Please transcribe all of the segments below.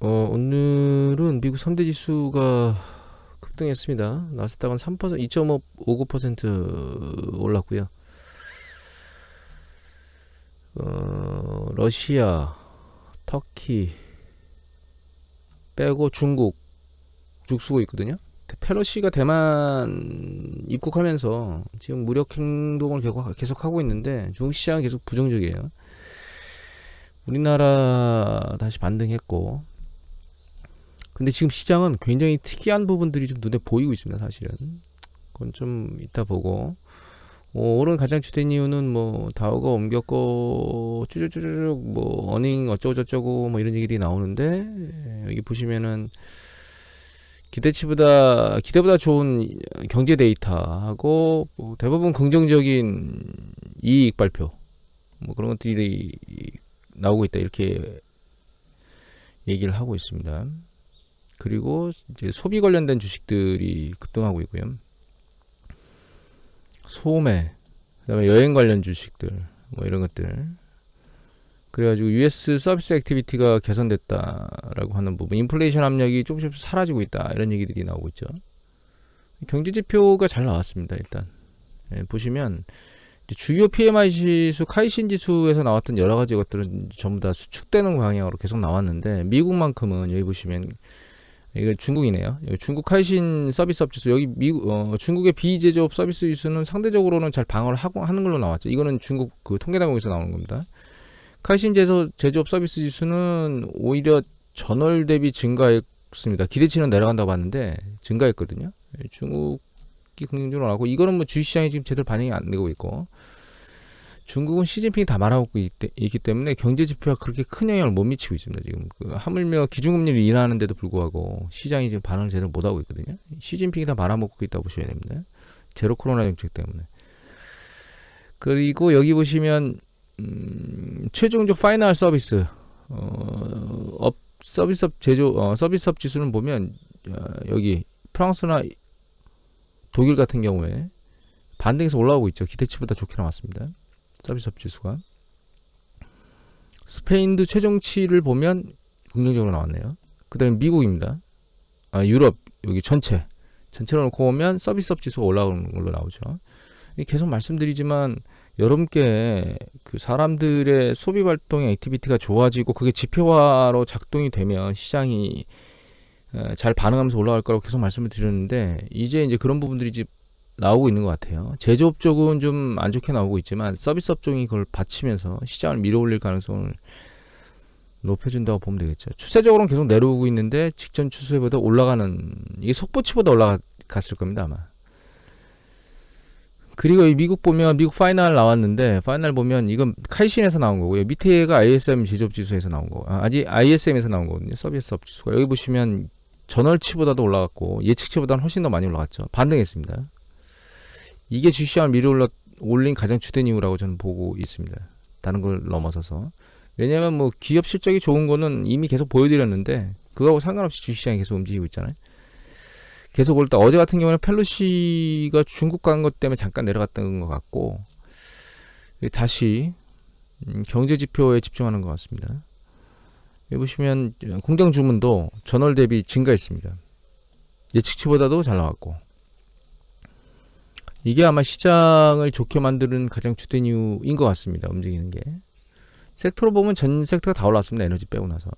오늘은 미국 3대 지수가 급등했습니다. 나스닥은 3%, 2.59% 올랐고요. 러시아, 터키 빼고 중국 죽쓰고 있거든요. 펠로시가 대만 입국하면서 지금 무력 행동을 계속하고 있는데 중국 시장은 계속 부정적이에요. 우리나라 다시 반등했고, 근데 지금 시장은 굉장히 특이한 부분들이 좀 눈에 보이고 있습니다. 사실은 그건 좀 이따 보고, 오늘 가장 주된 이유는 뭐 다우가 옮겼고 쭈쭈쭈쭈 뭐 어닝 어쩌고저쩌고 뭐 이런 얘기들이 나오는데, 여기 보시면은 기대보다 좋은 경제 데이터하고 뭐 대부분 긍정적인 이익 발표 뭐 그런 것들이 나오고 있다, 이렇게 얘기를 하고 있습니다. 그리고 이제 소비 관련된 주식들이 급등하고 있고요. 소매, 그다음에 여행 관련 주식들 뭐 이런 것들. 그래가지고 US 서비스 액티비티가 개선됐다라고 하는 부분, 인플레이션 압력이 조금씩 사라지고 있다, 이런 얘기들이 나오고 있죠. 경제 지표가 잘 나왔습니다. 일단 보시면 주요 PMI 지수, 카이신 지수에서 나왔던 여러 가지 것들은 전부 다 수축되는 방향으로 계속 나왔는데, 미국만큼은 여기 보시면 이거 중국이네요. 여기 중국 카이신 서비스업 지수, 여기 중국의 비제조업 서비스 지수는 상대적으로는 잘 방어를 하는 걸로 나왔죠. 이거는 중국 그 통계당국에서 나오는 겁니다. 카이신 제조업 서비스 지수는 오히려 전월 대비 증가했습니다. 기대치는 내려간다고 봤는데 증가했거든요. 중국이 긍정적으로 나오고, 이거는 뭐 주식시장이 지금 제대로 반영이 안 되고 있고, 중국은 시진핑이 다 말아먹고 있기 때문에 경제 지표가 그렇게 큰 영향을 못 미치고 있습니다. 지금 하물며 기준금리를 인하하는데도 불구하고 시장이 지금 반응을 제대로 못하고 있거든요. 시진핑이 다 말아먹고 있다고 보셔야 됩니다. 제로 코로나 정책 때문에. 그리고 여기 보시면 최종적 파이널 서비스 서비스업 서비스업 지수는 보면 여기 프랑스나 독일 같은 경우에 반등해서 올라오고 있죠. 기대치보다 좋게 나왔습니다. 서비스업 지수가. 스페인도 최종치를 보면 긍정적으로 나왔네요. 그 다음에 미국입니다. 유럽 여기 전체로 놓고 보면 서비스업 지수가 올라오는 걸로 나오죠. 계속 말씀드리지만 여러분께 그 사람들의 소비 활동의 액티비티가 좋아지고 그게 지표화로 작동이 되면 시장이 잘 반응하면서 올라갈 거라고 계속 말씀을 드렸는데, 이제 그런 부분들이 이제 나오고 있는 것 같아요. 제조업 쪽은 좀 안 좋게 나오고 있지만 서비스업 쪽이 그걸 받치면서 시장을 밀어올릴 가능성을 높여준다고 보면 되겠죠. 추세적으로는 계속 내려오고 있는데 직전 추세보다 올라가는, 이게 속보치보다 올라갔을 겁니다 아마. 그리고 이 미국 보면 미국 파이널 나왔는데, 파이널 보면 이건 카이신에서 나온 거고요. 밑에가 ISM 제조업 지수에서 나온 거, 아직 ISM에서 나온 거거든요. 서비스업 지수가. 여기 보시면 전월치보다도 올라갔고 예측치보다는 훨씬 더 많이 올라갔죠. 반등했습니다. 이게 주식시장을 밀어 올린 가장 주된 이유라고 저는 보고 있습니다. 다른 걸 넘어서서. 왜냐면 뭐 기업 실적이 좋은 거는 이미 계속 보여드렸는데 그거하고 상관없이 주식시장이 계속 움직이고 있잖아요. 계속 올 때, 어제 같은 경우는 펠로시가 중국 간 것 때문에 잠깐 내려갔던 것 같고, 다시 경제 지표에 집중하는 것 같습니다. 여기 보시면 공장 주문도 전월 대비 증가했습니다. 예측치보다도 잘 나왔고, 이게 아마 시장을 좋게 만드는 가장 주된 이유인 것 같습니다. 움직이는 게. 섹터로 보면 전 섹터가 다 올랐습니다. 에너지 빼고 나서.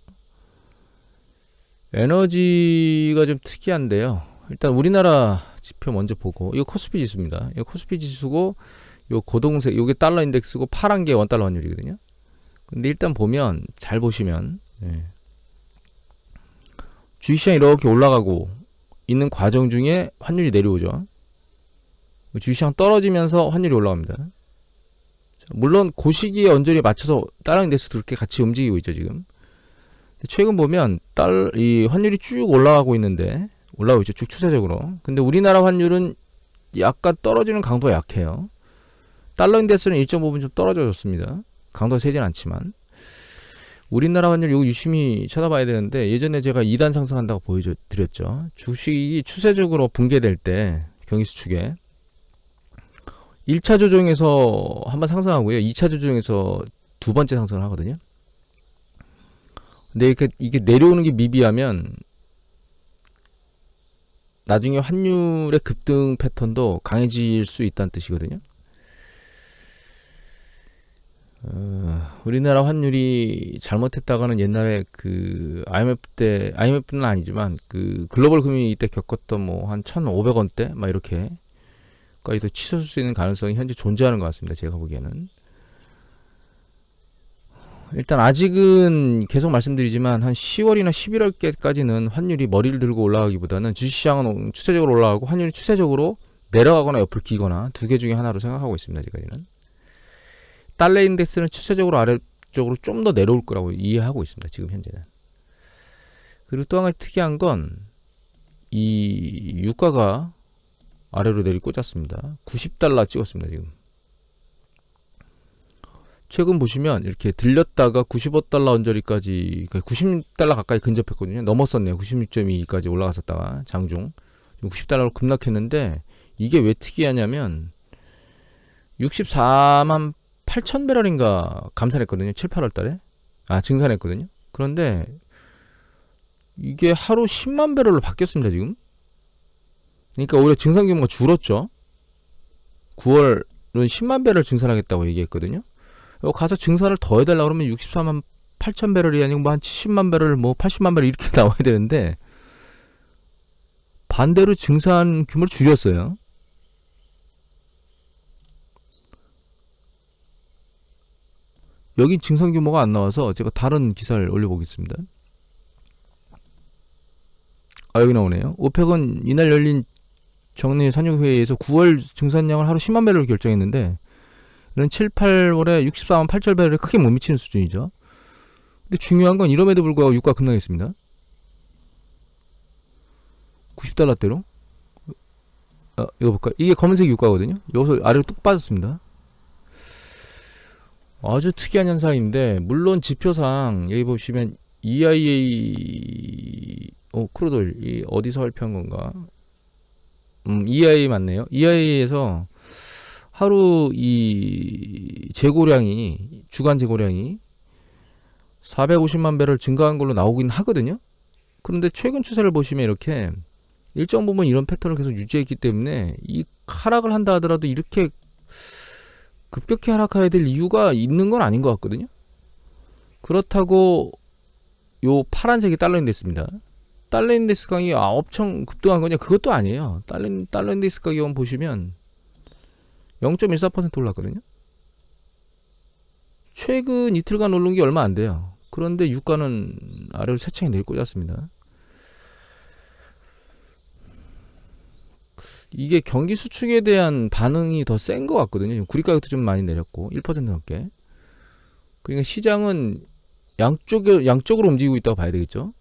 에너지가 좀 특이한데요. 일단 우리나라 지표 먼저 보고, 이거 코스피 지수입니다. 이거 코스피 지수고, 요 고동색, 요게 달러 인덱스고, 파란 게 원달러 환율이거든요. 근데 일단 보면, 잘 보시면, 주식시장이 이렇게 올라가고 있는 과정 중에 환율이 내려오죠. 주식시장 떨어지면서 환율이 올라갑니다. 물론 그 시기에 언저리에 맞춰서 달러 인덱스도 그렇게 같이 움직이고 있죠 지금. 최근 보면 이 환율이 쭉 올라가고 있는데, 올라오고 있죠, 쭉 추세적으로. 근데 우리나라 환율은 약간 떨어지는 강도가 약해요. 달러 인덱스는 1.5분 좀 떨어졌습니다. 강도가 세진 않지만. 우리나라 환율 이거 유심히 쳐다봐야 되는데, 예전에 제가 2단 상승한다고 보여드렸죠. 주식이 추세적으로 붕괴될 때 경기수축에 1차 조정에서 한번 상승하고요, 2차 조정에서 두 번째 상승을 하거든요. 근데 이게 내려오는 게 미비하면 나중에 환율의 급등 패턴도 강해질 수 있다는 뜻이거든요. 우리나라 환율이 잘못했다가는 옛날에 그 IMF는 아니지만 그 글로벌 금융위기 때 겪었던 뭐 한 1,500원대 막 이렇게 까지도 치솟을 수 있는 가능성이 현재 존재하는 것 같습니다. 제가 보기에는. 일단 아직은 계속 말씀드리지만 한 10월이나 11월까지는 환율이 머리를 들고 올라가기보다는 주식시장은 추세적으로 올라가고 환율이 추세적으로 내려가거나 옆을 기거나 두 개 중에 하나로 생각하고 있습니다. 지금까지는. 달러 인덱스는 추세적으로 아래쪽으로 좀 더 내려올 거라고 이해하고 있습니다. 지금 현재는. 그리고 또 한 가지 특이한 건 이 유가가 아래로 내리 꽂았습니다. 90달러 찍었습니다. 지금. 최근 보시면 이렇게 들렸다가 95달러 언저리까지 90달러 가까이 근접했거든요. 넘었었네요. 96.2까지 올라갔었다가 장중 90달러로 급락했는데 이게 왜 특이하냐면 64만 8천 배럴인가 감산했거든요. 7, 8월 달에. 증산했거든요. 그런데 이게 하루 10만 배럴로 바뀌었습니다. 지금. 그러니까 오히려 증산 규모가 줄었죠. 9월은 10만 배럴 증산하겠다고 얘기했거든요. 가서 증산을 더 해달라고 그러면 64만 8천 배럴이 아니고 뭐 한 70만 배럴, 뭐 80만 배럴 이렇게 나와야 되는데 반대로 증산 규모를 줄였어요. 여기 증산 규모가 안 나와서 제가 다른 기사를 올려보겠습니다. 여기 나오네요. 오펙은 이날 열린 정례 산유회의에서 9월 증산량을 하루 10만 배럴 결정했는데 이런 7, 8월에 64만 8천 배럴에 크게 못 미치는 수준이죠. 근데 중요한 건 이럼에도 불구하고 유가 급락했습니다. 90달러대로. 이거 볼까요? 이게 검은색 유가거든요. 여기서 아래로 뚝 빠졌습니다. 아주 특이한 현상인데 물론 지표상 여기 보시면 EIA 크루돌 이 어디서 발표한 건가? EIA 맞네요. EIA에서 하루 이 재고량이 주간 재고량이 450만 배럴 증가한 걸로 나오긴 하거든요. 그런데 최근 추세를 보시면 이렇게 일정 부분 이런 패턴을 계속 유지했기 때문에 이 하락을 한다 하더라도 이렇게 급격히 하락해야 될 이유가 있는 건 아닌 것 같거든요. 그렇다고 요 파란색이 달러 인덱스입니다. 달러 인덱스 가격이 엄청 급등한 거냐? 그것도 아니에요. 달러 인덱스 가격은 보시면 0.14% 올랐거든요. 최근 이틀간 오른 게 얼마 안 돼요. 그런데 유가는 아래로 세차게 내리 꽂았습니다. 이게 경기 수축에 대한 반응이 더 센 것 같거든요. 구리 가격도 좀 많이 내렸고 1% 넘게. 그러니까 시장은 양쪽으로 움직이고 있다고 봐야 되겠죠.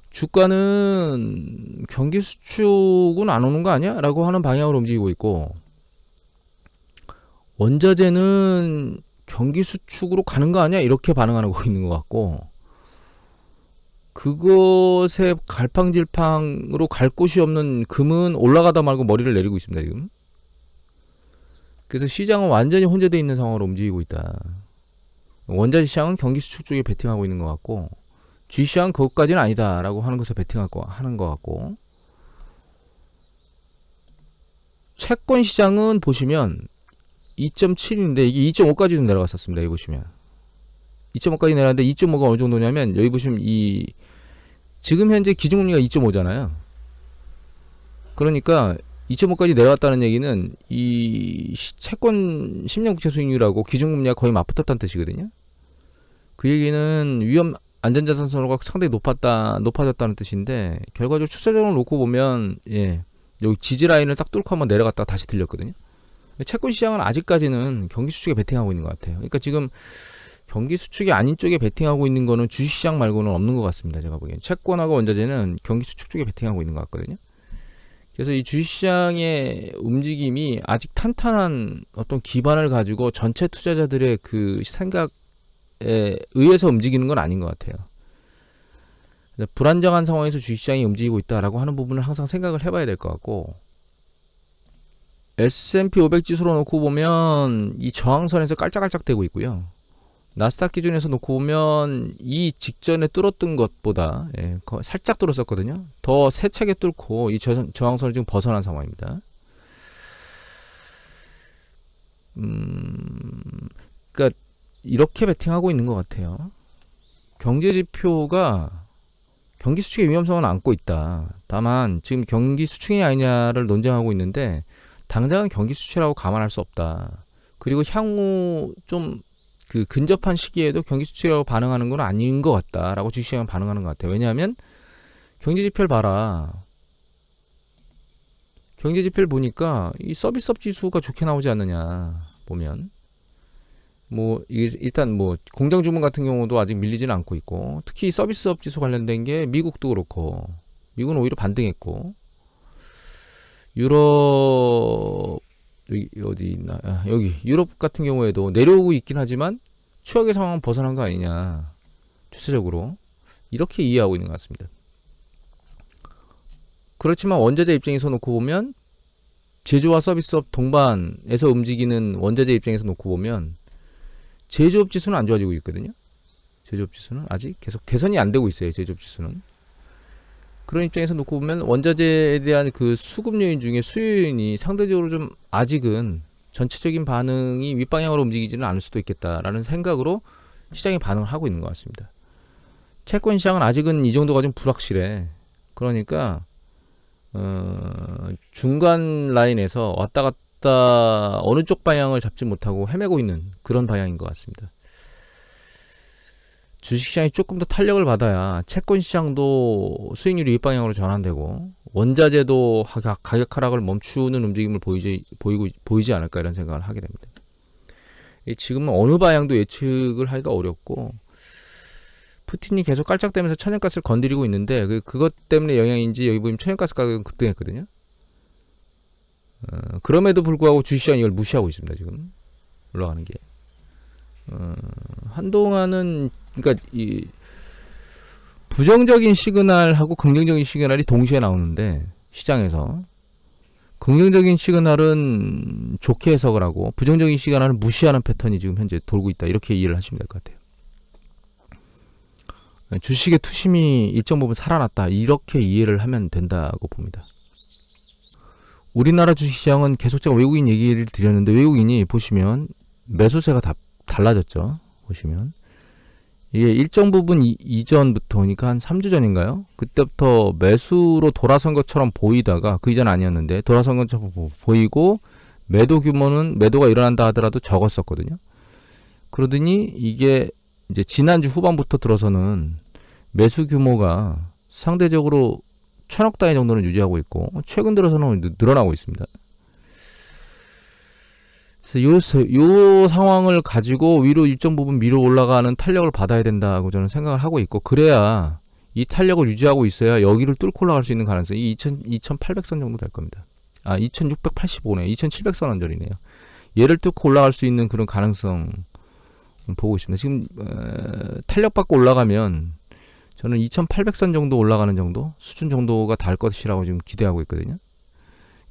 주가는 경기 수축은 안 오는 거 아니야? 라고 하는 방향으로 움직이고 있고 원자재는 경기 수축으로 가는 거 아니야? 이렇게 반응하고 있는 것 같고 그것에 갈팡질팡으로 갈 곳이 없는 금은 올라가다 말고 머리를 내리고 있습니다. 지금. 그래서 시장은 완전히 혼재되어 있는 상황으로 움직이고 있다. 원자재 시장은 경기 수축 쪽에 베팅하고 있는 것 같고 주식시장은 그것까지는 아니다 라고 하는 것을 하는 것 같고 채권 시장은 보시면 2.7인데 이게 2.5까지도 내려갔었습니다. 여기 보시면 2.5까지 내려갔는데 2.5가 어느 정도냐면 여기 보시면 지금 현재 기준금리가 2.5잖아요. 그러니까 2.5까지 내려갔다는 얘기는 이 채권 10년 국채 수익률하고 기준금리가 거의 맞붙었다는 뜻이거든요. 그 얘기는 위험 안전자산 선호가 상당히 높아졌다는 뜻인데 결과적으로 추세적으로 놓고 보면 여기 지지 라인을 딱 뚫고 한번 내려갔다가 다시 들렸거든요. 채권 시장은 아직까지는 경기 수축에 베팅하고 있는 것 같아요. 그러니까 지금 경기 수축이 아닌 쪽에 베팅하고 있는 거는 주식시장 말고는 없는 것 같습니다. 제가 보기엔 채권하고 원자재는 경기 수축 쪽에 베팅하고 있는 것 같거든요. 그래서 이 주식시장의 움직임이 아직 탄탄한 어떤 기반을 가지고 전체 투자자들의 그 생각에 의해서 움직이는 건 아닌 것 같아요. 불안정한 상황에서 주식시장이 움직이고 있다라고 하는 부분을 항상 생각을 해봐야 될 것 같고 S&P 500 지수로 놓고 보면 이 저항선에서 깔짝깔짝 대고 있고요. 나스닥 기준에서 놓고 보면 이 직전에 뚫었던 것보다 살짝 뚫었었거든요. 더 세차게 뚫고 이 저항선을 지금 벗어난 상황입니다. 그러니까 이렇게 베팅하고 있는 것 같아요. 경제 지표가 경기 수축의 위험성은 안고 있다. 다만 지금 경기 수축이냐 아니냐를 논쟁하고 있는데 당장은 경기 수축이라고 감안할 수 없다. 그리고 향후 좀 그 근접한 시기에도 경기 수축이라고 반응하는 건 아닌 것 같다라고 주식시장은 반응하는 것 같아요. 왜냐하면 경제 지표를 봐라. 경제 지표를 보니까 이 서비스업 지수가 좋게 나오지 않느냐 보면 뭐 이게 일단 뭐 공장 주문 같은 경우도 아직 밀리지는 않고 있고 특히 서비스업 지수 관련된 게 미국도 그렇고 미국은 오히려 반등했고 유럽 어디 있나 여기 유럽 같은 경우에도 내려오고 있긴 하지만 최악의 상황은 벗어난 거 아니냐 추세적으로 이렇게 이해하고 있는 것 같습니다. 그렇지만 원자재 입장에서 놓고 보면 제조와 서비스업 동반에서 움직이는 원자재 입장에서 놓고 보면 제조업 지수는 안 좋아지고 있거든요. 제조업 지수는 아직 계속 개선이 안 되고 있어요. 제조업 지수는. 그런 입장에서 놓고 보면 원자재에 대한 그 수급 요인 중에 수요 요인이 상대적으로 좀 아직은 전체적인 반응이 윗방향으로 움직이지는 않을 수도 있겠다라는 생각으로 시장이 반응을 하고 있는 것 같습니다. 채권 시장은 아직은 이 정도가 좀 불확실해. 그러니까 중간 라인에서 왔다 갔다 어느 쪽 방향을 잡지 못하고 헤매고 있는 그런 방향인 것 같습니다. 주식시장이 조금 더 탄력을 받아야 채권시장도 수익률이 윗방향으로 전환되고 원자재도 가격 하락을 멈추는 움직임을 보이지 않을까 이런 생각을 하게 됩니다. 지금은 어느 방향도 예측을 하기가 어렵고 푸틴이 계속 깔짝대면서 천연가스를 건드리고 있는데 그것 때문에 영향인지 여기 보면 천연가스 가격은 급등했거든요. 그럼에도 불구하고 주식시장이 이걸 무시하고 있습니다. 지금 올라가는 게 한동안은 그러니까 이 부정적인 시그널하고 긍정적인 시그널이 동시에 나오는데 시장에서 긍정적인 시그널은 좋게 해석을 하고 부정적인 시그널은 무시하는 패턴이 지금 현재 돌고 있다. 이렇게 이해를 하시면 될 것 같아요. 주식의 투심이 일정 부분 살아났다. 이렇게 이해를 하면 된다고 봅니다. 우리나라 주식시장은 계속 제가 외국인 얘기를 드렸는데 외국인이 보시면 매수세가 다 달라졌죠. 보시면 이게 일정 부분 이전부터 그러니까 한 3주 전인가요? 그때부터 매수로 돌아선 것처럼 보이다가 그 이전 아니었는데 돌아선 것처럼 보이고 매도 규모는 매도가 일어난다 하더라도 적었었거든요. 그러더니 이게 이제 지난주 후반부터 들어서는 매수 규모가 상대적으로 1,000억 단위 정도는 유지하고 있고 최근 들어서는 늘어나고 있습니다. 그래서 요 상황을 가지고 위로 일정 부분 밀어 올라가는 탄력을 받아야 된다고 저는 생각을 하고 있고 그래야 이 탄력을 유지하고 있어야 여기를 뚫고 올라갈 수 있는 가능성이 2,800선 정도 될 겁니다. 2,685네. 2,700선 언저리네요. 얘를 뚫고 올라갈 수 있는 그런 가능성 보고 있습니다. 지금 탄력받고 올라가면 저는 2,800선 정도 올라가는 정도 수준 정도가 될 것이라고 지금 기대하고 있거든요.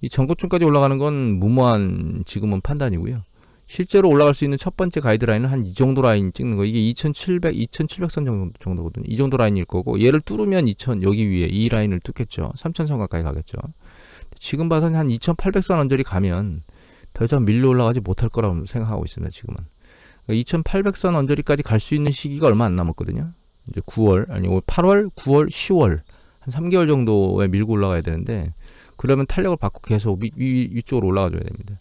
이 전고점까지 올라가는 건 무모한 지금은 판단이고요. 실제로 올라갈 수 있는 첫 번째 가이드라인은 한 이 정도 라인 찍는 거. 이게 2,700선 정도거든요. 이 정도 라인일 거고 얘를 뚫으면 2,000 여기 위에 이 라인을 뚫겠죠. 3,000선 가까이 가겠죠. 지금 봐서는 한 2,800선 언저리 가면 더 이상 밀려 올라가지 못할 거라고 생각하고 있습니다. 지금은. 2,800선 언저리까지 갈 수 있는 시기가 얼마 안 남았거든요. 이제 9월, 아니 8월, 9월, 10월 한 3개월 정도에 밀고 올라가야 되는데 그러면 탄력을 받고 계속 위쪽으로 올라가줘야 됩니다.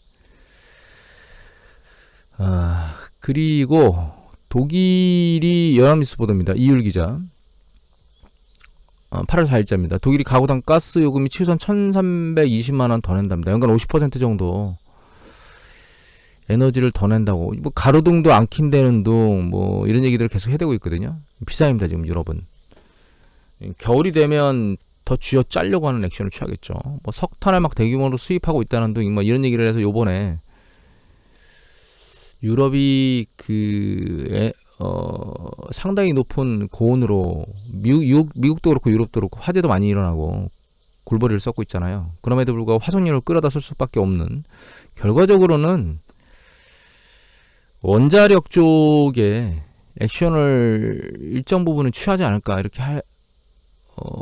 그리고 독일이 연합뉴스 보도입니다. 이율 기자. 8월 4일자입니다. 독일이 가구당 가스 요금이 최소한 1,320만원 더 낸답니다. 연간 50% 정도 에너지를 더 낸다고. 뭐 가로등도 안 킨다는 둥, 뭐 이런 얘기들을 계속 해대고 있거든요. 비싸입니다. 지금 유럽은. 겨울이 되면 더 쥐어 짜려고 하는 액션을 취하겠죠. 뭐 석탄을 막 대규모로 수입하고 있다는 둥, 뭐 이런 얘기를 해서 요번에 유럽이 상당히 높은 고온으로 미국도 그렇고 유럽도 그렇고 화재도 많이 일어나고 골머리를 썩고 있잖아요. 그럼에도 불구하고 화석연료를 끌어다 쓸 수밖에 없는 결과적으로는 원자력 쪽에 액션을 일정 부분은 취하지 않을까 이렇게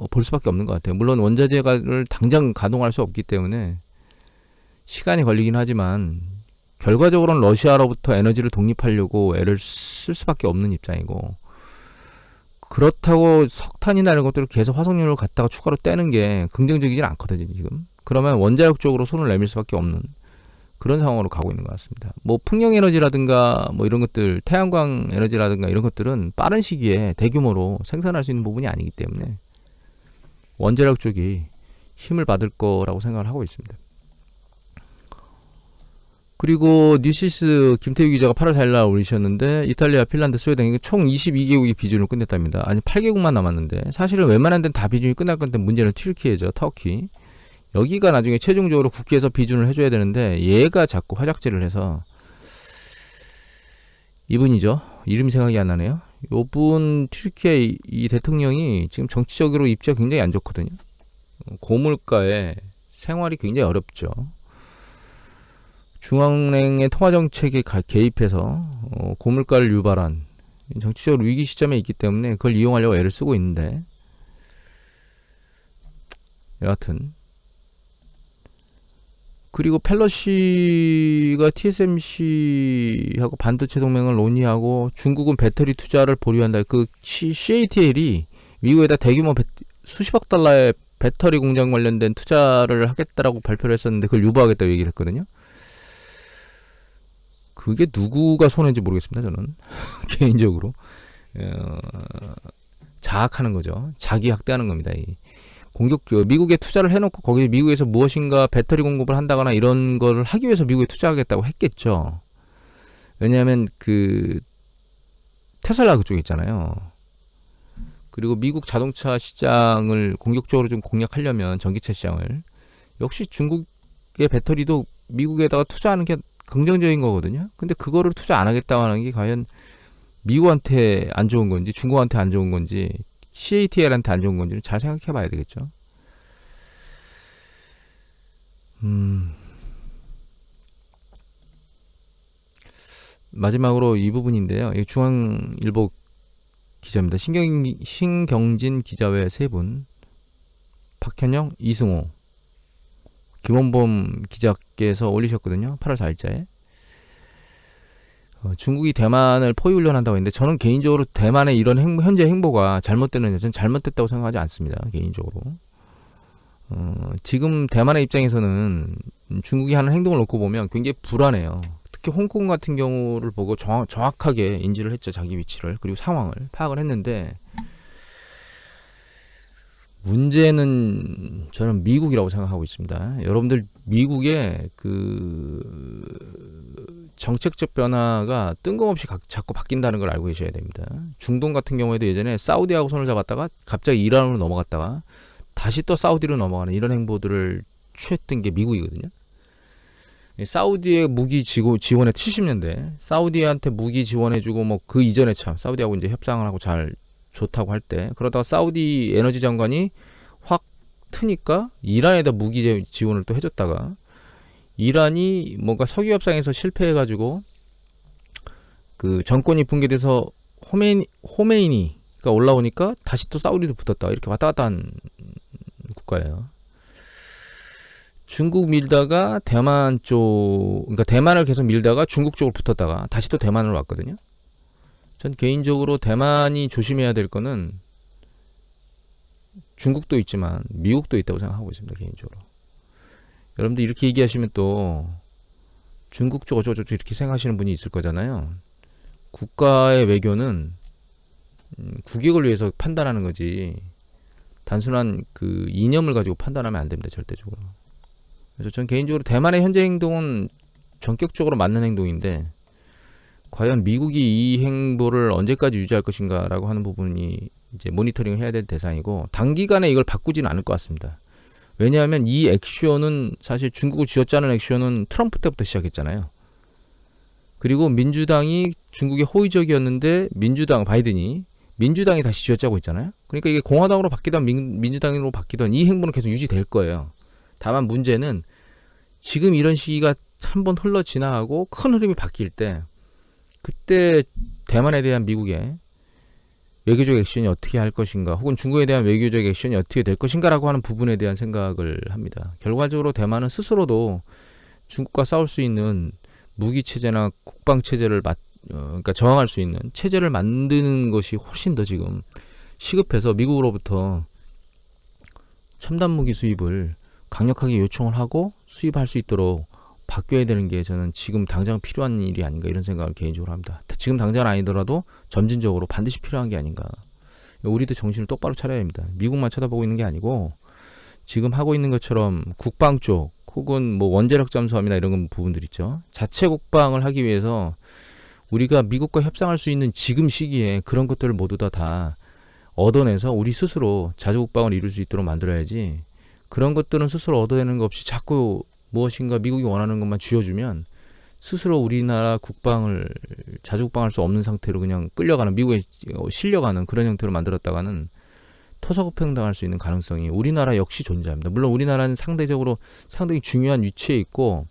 볼 수밖에 없는 것 같아요. 물론 원자재를 당장 가동할 수 없기 때문에 시간이 걸리긴 하지만 결과적으로는 러시아로부터 에너지를 독립하려고 애를 쓸 수밖에 없는 입장이고, 그렇다고 석탄이나 이런 것들을 계속 화석연료를 갖다가 추가로 떼는 게 긍정적이진 않거든요 지금. 그러면 원자력 쪽으로 손을 내밀 수밖에 없는 그런 상황으로 가고 있는 것 같습니다. 뭐 풍력 에너지라든가 뭐 이런 것들, 태양광 에너지라든가 이런 것들은 빠른 시기에 대규모로 생산할 수 있는 부분이 아니기 때문에 원자력 쪽이 힘을 받을 거라고 생각을 하고 있습니다. 그리고 뉴시스 김태규 기자가 8월 4일날 올리셨는데, 이탈리아, 핀란드, 스웨덴 총 22개국이 비준을 끝냈답니다. 아니 8개국만 남았는데, 사실은 웬만한 데는 다 비준이 끝날 건데 문제는 튀르키예죠. 터키. 여기가 나중에 최종적으로 국회에서 비준을 해줘야 되는데 얘가 자꾸 화작질을 해서, 이분이죠. 이름이 생각이 안 나네요. 요분 튀르키예 이 대통령이 지금 정치적으로 입지가 굉장히 안 좋거든요. 고물가에 생활이 굉장히 어렵죠. 중앙은행의 통화정책에 개입해서 고물가를 유발한 정치적으로 위기 시점에 있기 때문에 그걸 이용하려고 애를 쓰고 있는데, 여하튼 그리고 펠로시가 TSMC하고 반도체 동맹을 논의하고, 중국은 배터리 투자를 보류한다. 그 CATL이 미국에다 대규모 수십억 달러의 배터리 공장 관련된 투자를 하겠다라고 발표를 했었는데 그걸 유보하겠다고 얘기를 했거든요. 그게 누구가 손해인지 모르겠습니다. 저는 개인적으로 자학하는 거죠. 자기 학대하는 겁니다. 미국에 투자를 해놓고 거기 미국에서 무엇인가 배터리 공급을 한다거나 이런 거를 하기 위해서 미국에 투자하겠다고 했겠죠. 왜냐하면 그 테슬라 그쪽에 있잖아요. 그리고 미국 자동차 시장을 공격적으로 좀 공략하려면 전기차 시장을, 역시 중국의 배터리도 미국에다가 투자하는 게 긍정적인 거거든요. 근데 그거를 투자 안 하겠다고 하는 게 과연 미국한테 안 좋은 건지 중국한테 안 좋은 건지 CATL한테 안 좋은 건지는 잘 생각해 봐야 되겠죠. 마지막으로 이 부분인데요. 중앙일보 기자입니다. 신경진 기자외 세 분, 박현영, 이승호, 김원범 기자께서 올리셨거든요. 8월 4일자에. 중국이 대만을 포위훈련한다고 했는데, 저는 개인적으로 대만의 이런 현재 행보가 잘못됐는지, 저는 잘못됐다고 생각하지 않습니다. 개인적으로. 지금 대만의 입장에서는 중국이 하는 행동을 놓고 보면 굉장히 불안해요. 특히 홍콩 같은 경우를 보고 정확하게 인지를 했죠. 자기 위치를. 그리고 상황을 파악을 했는데, 문제는 저는 미국이라고 생각하고 있습니다. 여러분들, 미국의 그 정책적 변화가 뜬금없이 자꾸 바뀐다는 걸 알고 계셔야 됩니다. 중동 같은 경우에도 예전에 사우디하고 손을 잡았다가 갑자기 이란으로 넘어갔다가 다시 또 사우디로 넘어가는 이런 행보들을 취했던 게 미국이거든요. 사우디의 무기 지원에 70년대 사우디한테 무기 지원해주고, 뭐 그 이전에 참 사우디하고 이제 협상을 하고 잘 좋다고 할 때, 그러다가 사우디 에너지 장관이 확 트니까 이란에다 무기 지원을 또 해줬다가, 이란이 뭔가 석유 협상에서 실패해가지고 그 정권이 붕괴돼서 호메이니가 올라오니까 다시 또 사우디도 붙었다. 이렇게 왔다 갔다 한 국가예요. 중국 밀다가 대만 쪽, 그러니까 대만을 계속 밀다가 중국 쪽으로 붙었다가 다시 또 대만으로 왔거든요. 전 개인적으로 대만이 조심해야 될 거는 중국도 있지만 미국도 있다고 생각하고 있습니다. 개인적으로. 여러분들 이렇게 얘기하시면 또 중국 쪽 어쩌고저쩌고 이렇게 생각하시는 분이 있을 거잖아요. 국가의 외교는 국익을 위해서 판단하는 거지, 단순한 그 이념을 가지고 판단하면 안 됩니다. 절대적으로. 그래서 전 개인적으로 대만의 현재 행동은 전격적으로 맞는 행동인데, 과연 미국이 이 행보를 언제까지 유지할 것인가라고 하는 부분이 이제 모니터링을 해야 될 대상이고, 단기간에 이걸 바꾸지는 않을 것 같습니다. 왜냐하면 이 액션은 사실 중국을 쥐어짜는 액션은 트럼프 때부터 시작했잖아요. 그리고 민주당이 중국의 호의적이었는데 바이든이 민주당이 다시 쥐어짜고 있잖아요. 그러니까 이게 공화당으로 바뀌던 민주당으로 바뀌던 이 행보는 계속 유지될 거예요. 다만 문제는 지금 이런 시기가 한번 흘러 지나가고 큰 흐름이 바뀔 때, 그때 대만에 대한 미국의 외교적 액션이 어떻게 할 것인가, 혹은 중국에 대한 외교적 액션이 어떻게 될 것인가라고 하는 부분에 대한 생각을 합니다. 결과적으로 대만은 스스로도 중국과 싸울 수 있는 무기 체제나 국방 체제를 그러니까 저항할 수 있는 체제를 만드는 것이 훨씬 더 지금 시급해서 미국으로부터 첨단 무기 수입을 강력하게 요청을 하고 수입할 수 있도록 바뀌어야 되는 게 저는 지금 당장 필요한 일이 아닌가, 이런 생각을 개인적으로 합니다. 지금 당장은 아니더라도 점진적으로 반드시 필요한 게 아닌가. 우리도 정신을 똑바로 차려야 합니다. 미국만 쳐다보고 있는 게 아니고 지금 하고 있는 것처럼 국방 쪽 혹은 뭐 원자력 잠수함이나 이런 부분들 있죠. 자체 국방을 하기 위해서 우리가 미국과 협상할 수 있는 지금 시기에 그런 것들을 모두 다 얻어내서 우리 스스로 자주 국방을 이룰 수 있도록 만들어야지, 그런 것들은 스스로 얻어내는 것 없이 자꾸 무엇인가 미국이 원하는 것만 쥐어주면 스스로 우리나라 국방을 자주 국방할 수 없는 상태로 그냥 끌려가는, 미국에 실려가는 그런 형태로 만들었다가는 토사구팽 당할 수 있는 가능성이 우리나라 역시 존재합니다. 물론 우리나라는 상대적으로 상당히 중요한 위치에 있고,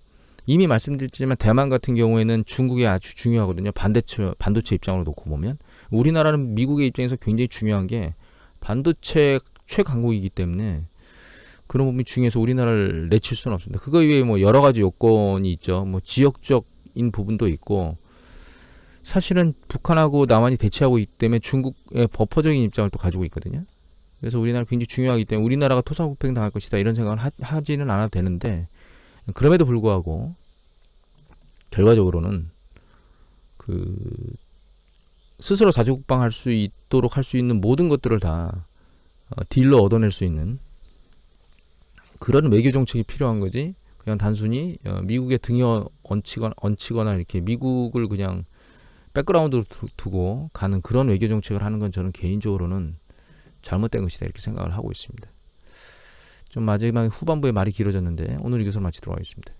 이미 말씀드렸지만 대만 같은 경우에는 중국이 아주 중요하거든요. 반도체 입장으로 놓고 보면 우리나라는 미국의 입장에서 굉장히 중요한 게 반도체 최강국이기 때문에 그런 부분이 중요해서 우리나라를 내칠 수는 없습니다. 그거 이외에 뭐 여러 가지 요건이 있죠. 뭐 지역적인 부분도 있고, 사실은 북한하고 남한이 대치하고 있기 때문에 중국의 버퍼적인 입장을 또 가지고 있거든요. 그래서 우리나라 굉장히 중요하기 때문에 우리나라가 토사구팽 당할 것이다, 이런 생각을 하지는 않아도 되는데, 그럼에도 불구하고 결과적으로는 스스로 자주국방할 수 있도록 할 수 있는 모든 것들을 다 딜로 얻어낼 수 있는 그런 외교 정책이 필요한 거지, 그냥 단순히 미국의 등에 얹히거나 이렇게 미국을 그냥 백그라운드로 두고 가는 그런 외교 정책을 하는 건 저는 개인적으로는 잘못된 것이다, 이렇게 생각을 하고 있습니다. 좀 마지막에 후반부에 말이 길어졌는데 오늘 이것으로 마치도록 하겠습니다.